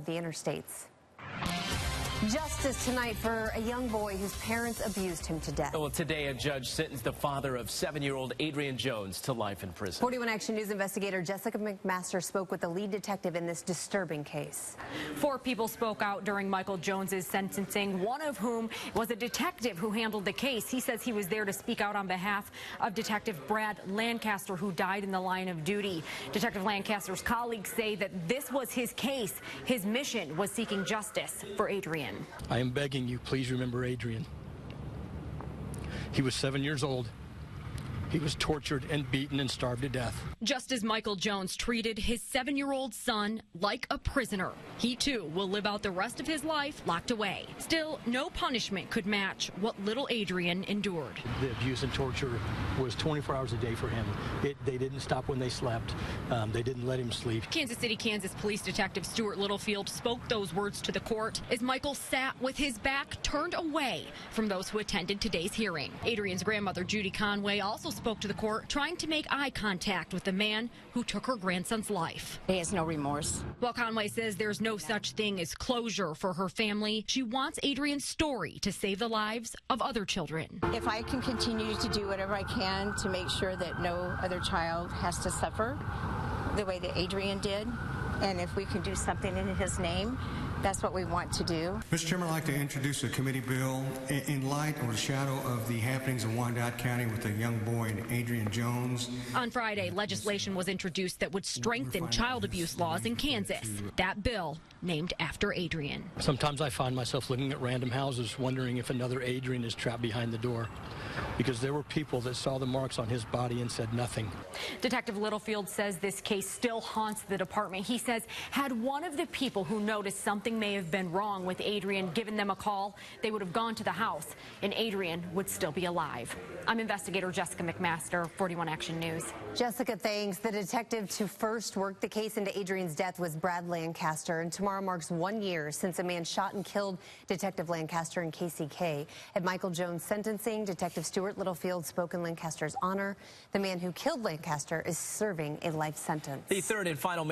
of the interstates. Justice tonight for a young boy whose parents abused him to death. Well, today a judge sentenced the father of 7-year-old Adrian Jones to life in prison. 41 Action News investigator Jessica McMaster spoke with the lead detective in this disturbing case. 4 people spoke out during Michael Jones's sentencing, one of whom was a detective who handled the case. He says he was there to speak out on behalf of Detective Brad Lancaster, who died in the line of duty. Detective Lancaster's colleagues say that this was his case. His mission was seeking justice for Adrian. I am begging you, please remember Adrian. He was 7 years old. He was tortured and beaten and starved to death. Just as Michael Jones treated his 7-year-old son like a prisoner, he too will live out the rest of his life locked away. Still, no punishment could match what little Adrian endured. The abuse and torture was 24 hours a day for him. They didn't stop when they slept. They didn't let him sleep. Kansas City, Kansas Police Detective Stuart Littlefield spoke those words to the court as Michael sat with his back turned away from those who attended today's hearing. Adrian's grandmother, Judy Conway, also spoke to the court, trying to make eye contact with the man who took her grandson's life. He has no remorse. While Conway says there's no such thing as closure for her family, she wants Adrian's story to save the lives of other children. If I can continue to do whatever I can to make sure that no other child has to suffer the way that Adrian did, and if we can do something in his name, that's what we want to do. Mr. Chairman, I'd like to introduce a committee bill in light or the shadow of the happenings in Wyandotte County with a young boy, Adrian Jones. On Friday, legislation was introduced that would strengthen child abuse laws in Kansas. That bill named after Adrian. Sometimes I find myself looking at random houses wondering if another Adrian is trapped behind the door, because there were people that saw the marks on his body and said nothing. Detective Littlefield says this case still haunts the department. He says had one of the people who noticed something may have been wrong with Adrian given them a call, they would have gone to the house and Adrian would still be alive. I'm investigator Jessica McMaster, 41 Action News. Jessica, thanks. The detective to first work the case into Adrian's death was Brad Lancaster, and tomorrow marks 1 year since a man shot and killed Detective Lancaster in KCK. At Michael Jones' sentencing, Detective Stuart Littlefield spoke in Lancaster's honor. The man who killed Lancaster is serving a life sentence. The third and final man